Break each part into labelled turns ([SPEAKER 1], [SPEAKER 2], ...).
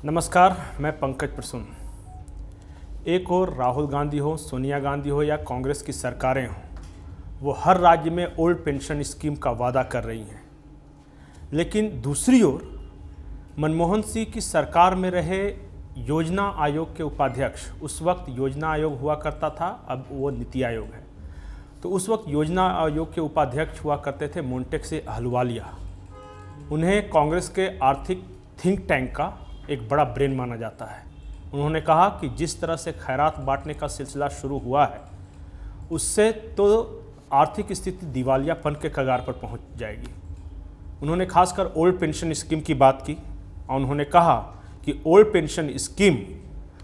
[SPEAKER 1] नमस्कार, मैं पंकज प्रसून। एक और राहुल गांधी हो, सोनिया गांधी हो या कांग्रेस की सरकारें हों, वो हर राज्य में ओल्ड पेंशन स्कीम का वादा कर रही हैं। लेकिन दूसरी ओर मनमोहन सिंह की सरकार में रहे योजना आयोग के उपाध्यक्ष, उस वक्त योजना आयोग हुआ करता था, अब वो नीति आयोग है, तो उस वक्त योजना आयोग के उपाध्यक्ष हुआ करते थे मोंटेक अहलुवालिया। उन्हें कांग्रेस के आर्थिक थिंक टैंक का एक बड़ा ब्रेन माना जाता है। उन्होंने कहा कि जिस तरह से खैरात बांटने का सिलसिला शुरू हुआ है, उससे तो आर्थिक स्थिति दिवालियापन के कगार पर पहुंच जाएगी। उन्होंने खासकर ओल्ड पेंशन स्कीम की बात की और उन्होंने कहा कि ओल्ड पेंशन स्कीम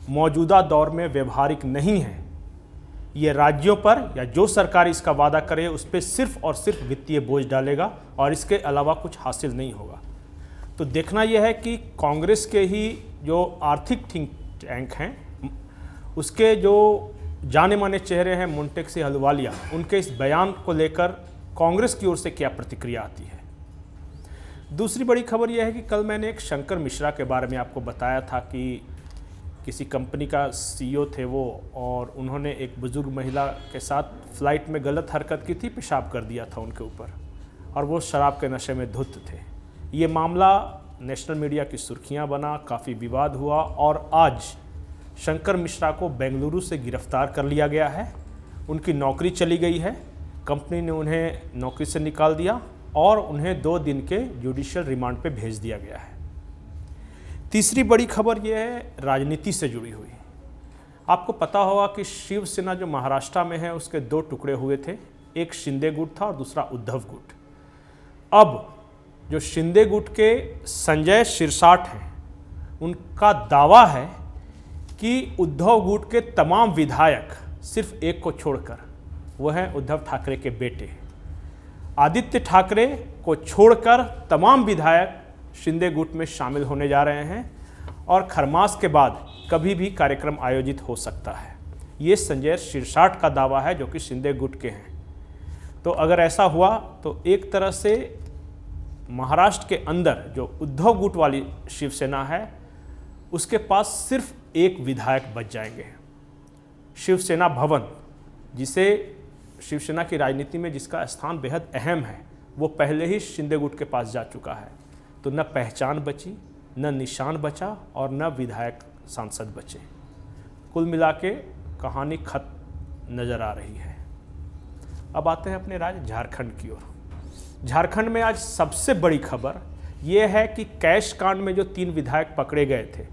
[SPEAKER 1] मौजूदा दौर में व्यवहारिक नहीं है। ये राज्यों पर या जो सरकार इसका वादा करे उस पर सिर्फ और सिर्फ वित्तीय बोझ डालेगा और इसके अलावा कुछ हासिल नहीं होगा। तो देखना यह है कि कांग्रेस के ही जो आर्थिक थिंक टैंक हैं, उसके जो जाने माने चेहरे हैं मोंटेक अहलुवालिया, उनके इस बयान को लेकर कांग्रेस की ओर से क्या प्रतिक्रिया आती है। दूसरी बड़ी खबर यह है कि कल मैंने एक शंकर मिश्रा के बारे में आपको बताया था कि किसी कंपनी का सीईओ थे वो, और उन्होंने एक बुजुर्ग महिला के साथ फ्लाइट में गलत हरकत की थी, पेशाब कर दिया था उनके ऊपर और वो शराब के नशे में धुत थे। ये मामला नेशनल मीडिया की सुर्खियां बना, काफ़ी विवाद हुआ और आज शंकर मिश्रा को बेंगलुरु से गिरफ्तार कर लिया गया है। उनकी नौकरी चली गई है, कंपनी ने उन्हें नौकरी से निकाल दिया और उन्हें 2 दिन के जुडिशियल रिमांड पे भेज दिया गया है। तीसरी बड़ी खबर यह है राजनीति से जुड़ी हुई। आपको पता होगा कि शिवसेना जो महाराष्ट्र में है उसके 2 टुकड़े हुए थे, एक शिंदे गुट था और दूसरा उद्धव गुट। अब जो शिंदे गुट के संजय शिरसाट हैं, उनका दावा है कि उद्धव गुट के तमाम विधायक सिर्फ एक को छोड़कर, वह है उद्धव ठाकरे के बेटे आदित्य ठाकरे को छोड़कर तमाम विधायक शिंदे गुट में शामिल होने जा रहे हैं और खरमास के बाद कभी भी कार्यक्रम आयोजित हो सकता है। ये संजय शिरसाट का दावा है जो कि शिंदे गुट के हैं। तो अगर ऐसा हुआ तो एक तरह से महाराष्ट्र के अंदर जो उद्धव गुट वाली शिवसेना है उसके पास सिर्फ एक विधायक बच जाएंगे। शिवसेना भवन, जिसे शिवसेना की राजनीति में जिसका स्थान बेहद अहम है, वो पहले ही शिंदे गुट के पास जा चुका है। तो न पहचान बची, न निशान बचा और न विधायक सांसद बचे। कुल मिला के कहानी खत नज़र आ रही है। अब आते हैं अपने राज्य झारखंड की ओर। झारखंड में आज सबसे बड़ी खबर यह है कि कैश कांड में जो 3 विधायक पकड़े गए थे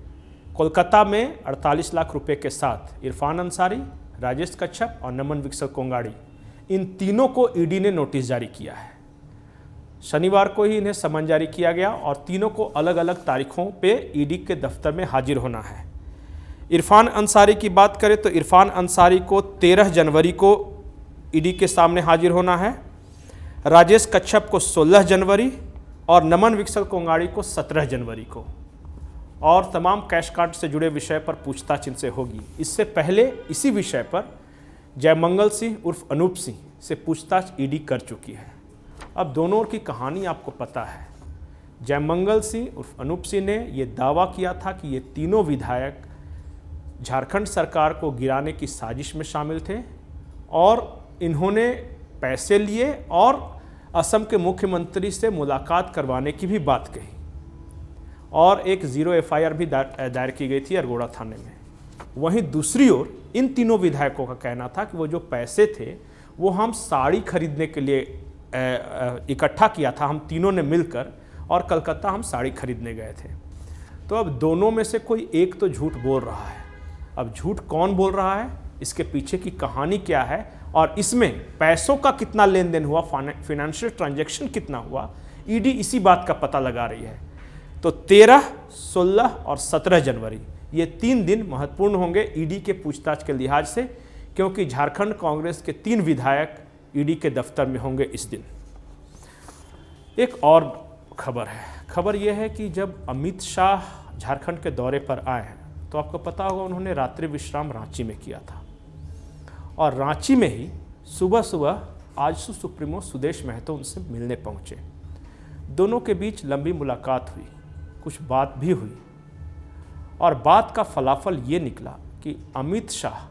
[SPEAKER 1] कोलकाता में 48 लाख रुपए के साथ, इरफान अंसारी, राजेश कच्छप और नमन विकसल कोंगाड़ी, इन तीनों को ईडी ने नोटिस जारी किया है। शनिवार को ही इन्हें समन जारी किया गया और तीनों को अलग अलग तारीखों पे ईडी के दफ्तर में हाजिर होना है। इरफान अंसारी की बात करें तो इरफान अंसारी को 13 जनवरी को ईडी के सामने हाजिर होना है, राजेश कच्छप को 16 जनवरी और नमन विकसल कोंगाड़ी को 17 जनवरी को, और तमाम कैश कांड से जुड़े विषय पर पूछताछ इनसे होगी। इससे पहले इसी विषय पर जयमंगल सिंह उर्फ अनूप सिंह से पूछताछ ईडी कर चुकी है। अब दोनों की कहानी आपको पता है। जयमंगल सिंह उर्फ अनूप सिंह ने ये दावा किया था कि ये तीनों विधायक झारखंड सरकार को गिराने की साजिश में शामिल थे और इन्होंने पैसे लिए और असम के मुख्यमंत्री से मुलाकात करवाने की भी बात कही और एक 0 एफआईआर भी दायर की गई थी अरगोड़ा थाने में। वहीं दूसरी ओर इन तीनों विधायकों का कहना था कि वो जो पैसे थे वो हम साड़ी खरीदने के लिए इकट्ठा किया था, हम तीनों ने मिलकर, और कलकत्ता हम साड़ी खरीदने गए थे। तो अब दोनों में से कोई एक तो झूठ बोल रहा है। अब झूठ कौन बोल रहा है, इसके पीछे की कहानी क्या है और इसमें पैसों का कितना लेन देन हुआ, फाइनेंशियल ट्रांजैक्शन कितना हुआ, ईडी इसी बात का पता लगा रही है। तो 13, 16 और 17 जनवरी ये 3 दिन महत्वपूर्ण होंगे ईडी के पूछताछ के लिहाज से, क्योंकि झारखंड कांग्रेस के 3 विधायक ईडी के दफ्तर में होंगे इस दिन। एक और खबर है, खबर यह है कि जब अमित शाह झारखंड के दौरे पर आए हैं तो आपको पता होगा उन्होंने रात्रि विश्राम रांची में किया था और रांची में ही सुबह सुबह आजसू सुप्रीमो सुदेश महतो उनसे मिलने पहुंचे। दोनों के बीच लंबी मुलाकात हुई, कुछ बात भी हुई और बात का फलाफल ये निकला कि अमित शाह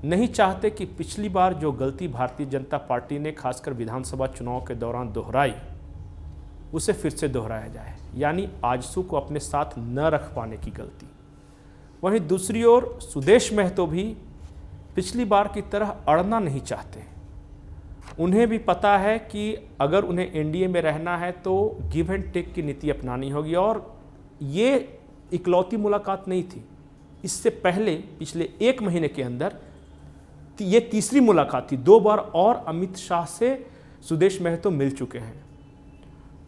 [SPEAKER 1] नहीं चाहते कि पिछली बार जो गलती भारतीय जनता पार्टी ने खासकर विधानसभा चुनाव के दौरान दोहराई उसे फिर से दोहराया जाए, यानी आजसू को अपने साथ न रख पाने की गलती। वहीं दूसरी ओर सुदेश महतो भी पिछली बार की तरह अड़ना नहीं चाहते। उन्हें भी पता है कि अगर उन्हें एनडीए में रहना है तो गिव एंड टेक की नीति अपनानी होगी, और ये इकलौती मुलाकात नहीं थी। इससे पहले पिछले 1 महीने के अंदर ये तीसरी मुलाकात थी। 2 बार और अमित शाह से सुदेश महतो मिल चुके हैं।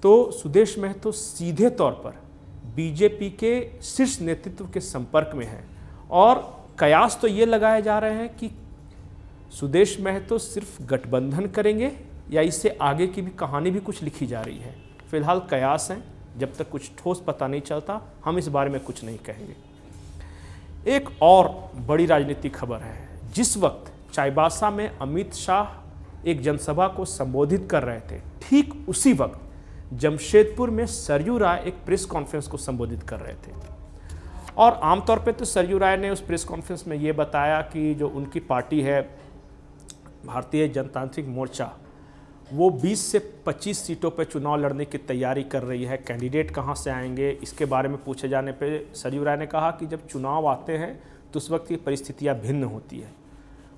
[SPEAKER 1] तो सुदेश महतो सीधे तौर पर बीजेपी के शीर्ष नेतृत्व के संपर्क में हैं, और कयास तो ये लगाए जा रहे हैं कि सुदेश महतो सिर्फ गठबंधन करेंगे या इससे आगे की भी कहानी भी कुछ लिखी जा रही है। फिलहाल कयास हैं, जब तक कुछ ठोस पता नहीं चलता हम इस बारे में कुछ नहीं कहेंगे। एक और बड़ी राजनीतिक खबर है। जिस वक्त चाईबासा में अमित शाह एक जनसभा को संबोधित कर रहे थे, ठीक उसी वक्त जमशेदपुर में सरयू राय एक प्रेस कॉन्फ्रेंस को संबोधित कर रहे थे। और आमतौर पे तो सरयू राय ने उस प्रेस कॉन्फ्रेंस में ये बताया कि जो उनकी पार्टी है भारतीय जनतांत्रिक मोर्चा, वो 20 से 25 सीटों पर चुनाव लड़ने की तैयारी कर रही है। कैंडिडेट कहाँ से आएंगे इसके बारे में पूछे जाने पे सरयू राय ने कहा कि जब चुनाव आते हैं तो उस वक्त की परिस्थितियाँ भिन्न होती है।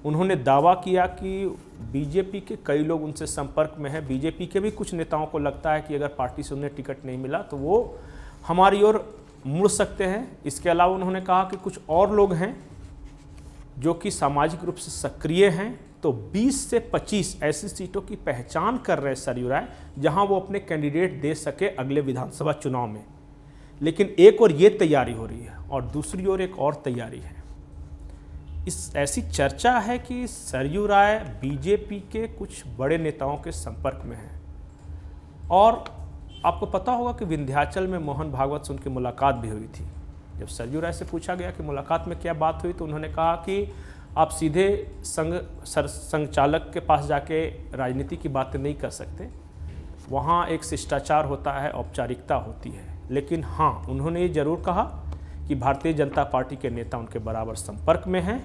[SPEAKER 1] उन्होंने दावा किया कि बीजेपी के कई लोग उनसे संपर्क में हैं। बीजेपी के भी कुछ नेताओं को लगता है कि अगर पार्टी से उन्हें टिकट नहीं मिला तो वो हमारी ओर मुड़ सकते हैं। इसके अलावा उन्होंने कहा कि कुछ और लोग हैं जो कि सामाजिक रूप से सक्रिय हैं। तो 20 से 25 ऐसी सीटों की पहचान कर रहे हैं सरयू राय, जहां वो अपने कैंडिडेट दे सके अगले विधानसभा चुनाव में। लेकिन एक और ये तैयारी हो रही है और दूसरी ओर एक और तैयारी है। इस ऐसी चर्चा है कि सरयू राय बीजेपी के कुछ बड़े नेताओं के संपर्क में हैं। और आपको पता होगा कि विंध्याचल में मोहन भागवत से उनकी मुलाकात भी हुई थी। जब सरयू राय से पूछा गया कि मुलाकात में क्या बात हुई, तो उन्होंने कहा कि आप सीधे संघ चालक के पास जाके राजनीति की बातें नहीं कर सकते, वहाँ एक शिष्टाचार होता है, औपचारिकता होती है। लेकिन हाँ, उन्होंने ये जरूर कहा कि भारतीय जनता पार्टी के नेता उनके बराबर संपर्क में हैं।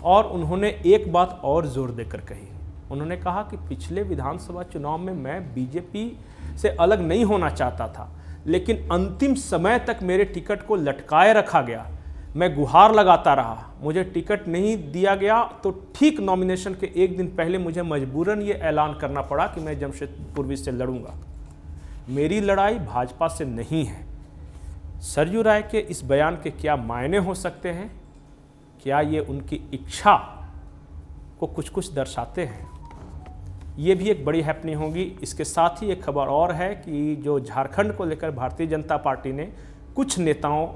[SPEAKER 1] और उन्होंने एक बात और जोर देकर कही। उन्होंने कहा कि पिछले विधानसभा चुनाव में मैं बीजेपी से अलग नहीं होना चाहता था, लेकिन अंतिम समय तक मेरे टिकट को लटकाए रखा गया। मैं गुहार लगाता रहा, मुझे टिकट नहीं दिया गया, तो ठीक नॉमिनेशन के 1 दिन पहले मुझे मजबूरन ये ऐलान करना पड़ा कि मैं जमशेदपुर से लड़ूंगा। मेरी लड़ाई भाजपा से नहीं है। सरयू राय के इस बयान के क्या मायने हो सकते हैं? क्या ये उनकी इच्छा को कुछ दर्शाते हैं? ये भी एक बड़ी हैपनिंग होगी। इसके साथ ही एक खबर और है कि जो झारखंड को लेकर भारतीय जनता पार्टी ने कुछ नेताओं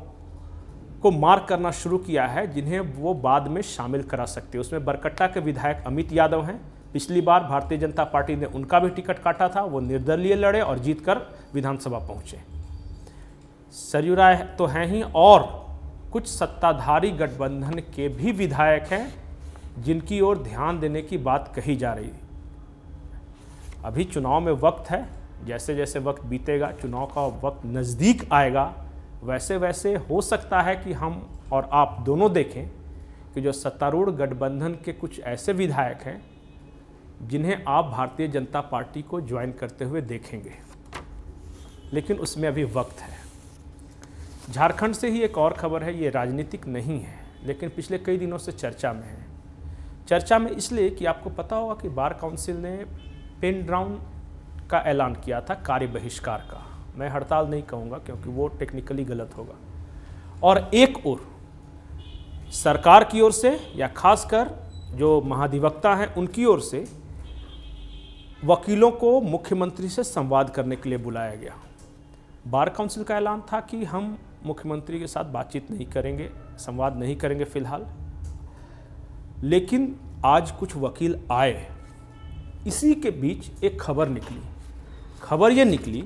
[SPEAKER 1] को मार्क करना शुरू किया है, जिन्हें वो बाद में शामिल करा सकते हैं। उसमें बरकट्टा के विधायक अमित यादव हैं। पिछली बार भारतीय जनता पार्टी ने उनका भी टिकट काटा था, वो निर्दलीय लड़े और जीतकर विधानसभा पहुंचे। सरयू राय तो हैं ही, और कुछ सत्ताधारी गठबंधन के भी विधायक हैं जिनकी ओर ध्यान देने की बात कही जा रही है। अभी चुनाव में वक्त है, जैसे जैसे वक्त बीतेगा, चुनाव का वक्त नज़दीक आएगा, वैसे वैसे हो सकता है कि हम और आप दोनों देखें कि जो सत्तारूढ़ गठबंधन के कुछ ऐसे विधायक हैं जिन्हें आप भारतीय जनता पार्टी को ज्वाइन करते हुए देखेंगे। लेकिन उसमें अभी वक्त है। झारखंड से ही एक और खबर है, ये राजनीतिक नहीं है लेकिन पिछले कई दिनों से चर्चा में है। चर्चा में इसलिए कि आपको पता होगा कि बार काउंसिल ने पेन ड्राउन का ऐलान किया था, कार्य बहिष्कार का। मैं हड़ताल नहीं कहूँगा क्योंकि वो टेक्निकली गलत होगा। और एक ओर सरकार की ओर से या खासकर जो महाधिवक्ता हैं उनकी ओर से वकीलों को मुख्यमंत्री से संवाद करने के लिए बुलाया गया। बार काउंसिल का ऐलान था कि हम मुख्यमंत्री के साथ बातचीत नहीं करेंगे, संवाद नहीं करेंगे फिलहाल। लेकिन आज कुछ वकील आए। इसी के बीच एक खबर निकली। खबर ये निकली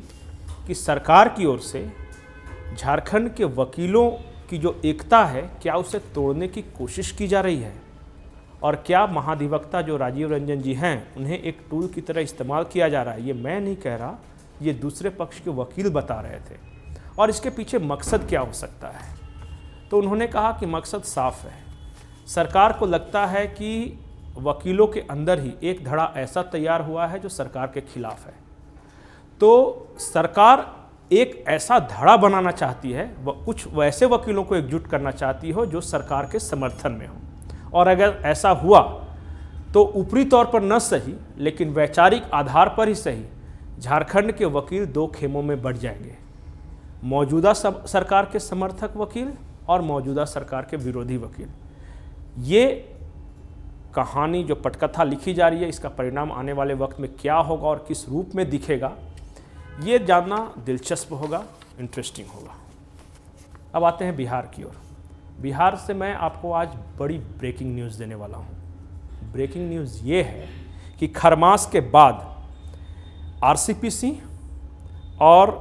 [SPEAKER 1] कि सरकार की ओर से झारखंड के वकीलों की जो एकता है, क्या उसे तोड़ने की कोशिश की जा रही है? और क्या महाधिवक्ता जो राजीव रंजन जी हैं, उन्हें एक टूल की तरह इस्तेमाल किया जा रहा है? ये मैं नहीं कह रहा, ये दूसरे पक्ष के वकील बता रहे थे। और इसके पीछे मकसद क्या हो सकता है? तो उन्होंने कहा कि मकसद साफ है। सरकार को लगता है कि वकीलों के अंदर ही एक धड़ा ऐसा तैयार हुआ है जो सरकार के खिलाफ है। तो सरकार एक ऐसा धड़ा बनाना चाहती है, कुछ वैसे वकीलों को एकजुट करना चाहती हो जो सरकार के समर्थन में हो। और अगर ऐसा हुआ तो ऊपरी तौर पर न सही लेकिन वैचारिक आधार पर ही सही, झारखंड के वकील दो खेमों में बढ़ जाएंगे, मौजूदा सरकार के समर्थक वकील और मौजूदा सरकार के विरोधी वकील। ये कहानी जो पटकथा लिखी जा रही है, इसका परिणाम आने वाले वक्त में क्या होगा और किस रूप में दिखेगा, ये जानना दिलचस्प होगा, इंटरेस्टिंग होगा। अब आते हैं बिहार की ओर। बिहार से मैं आपको आज बड़ी ब्रेकिंग न्यूज़ देने वाला हूँ। ब्रेकिंग न्यूज़ ये है कि खरमास के बाद आरसीपी सिंह और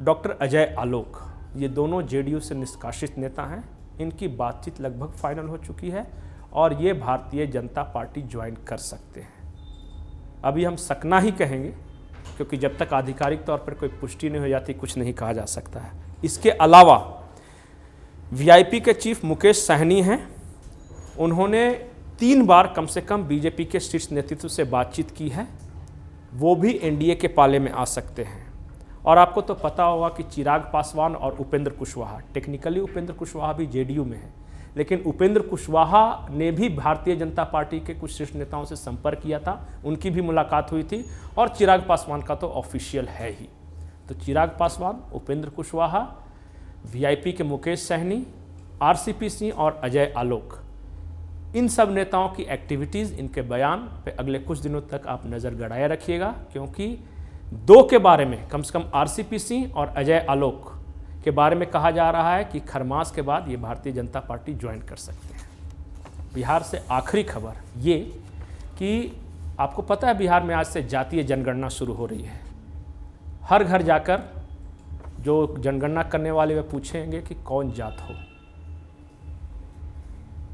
[SPEAKER 1] डॉक्टर अजय आलोक, ये दोनों जेडीयू से निष्कासित नेता हैं। इनकी बातचीत लगभग फाइनल हो चुकी है और ये भारतीय जनता पार्टी ज्वाइन कर सकते हैं। अभी हम सकना ही कहेंगे क्योंकि जब तक आधिकारिक तौर पर कोई पुष्टि नहीं हो जाती कुछ नहीं कहा जा सकता है। इसके अलावा वीआईपी के चीफ मुकेश सहनी हैं। उन्होंने 3 बार कम से कम बीजेपी के शीर्ष नेतृत्व से बातचीत की है। वो भी एनडीए के पाले में आ सकते हैं। और आपको तो पता होगा कि चिराग पासवान और उपेंद्र कुशवाहा, टेक्निकली उपेंद्र कुशवाहा भी जेडीयू में है, लेकिन उपेंद्र कुशवाहा ने भी भारतीय जनता पार्टी के कुछ शीर्ष नेताओं से संपर्क किया था, उनकी भी मुलाकात हुई थी। और चिराग पासवान का तो ऑफिशियल है ही। तो चिराग पासवान, उपेंद्र कुशवाहा, वीआईपी के मुकेश सहनी, आरसीपी सिंह और अजय आलोक, इन सब नेताओं की एक्टिविटीज़, इनके बयान पे अगले कुछ दिनों तक आप नज़र गड़ाए रखिएगा, क्योंकि 2 के बारे में, कम से कम आरसीपी सिंह और अजय आलोक के बारे में कहा जा रहा है कि खरमास के बाद ये भारतीय जनता पार्टी ज्वाइन कर सकते हैं। बिहार से आखिरी खबर ये कि आपको पता है बिहार में आज से जातीय जनगणना शुरू हो रही है। हर घर जाकर जो जनगणना करने वाले वे पूछेंगे कि कौन जात हो।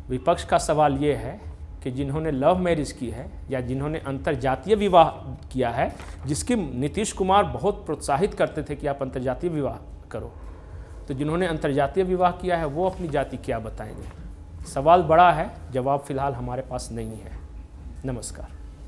[SPEAKER 1] विपक्ष का सवाल ये है कि जिन्होंने लव मैरिज की है या जिन्होंने अंतर्जातीय विवाह किया है, जिसकी नीतीश कुमार बहुत प्रोत्साहित करते थे कि आप अंतर्जातीय विवाह करो, तो जिन्होंने अंतर्जातीय विवाह किया है वो अपनी जाति क्या बताएंगे। सवाल बड़ा है, जवाब फिलहाल हमारे पास नहीं है। नमस्कार।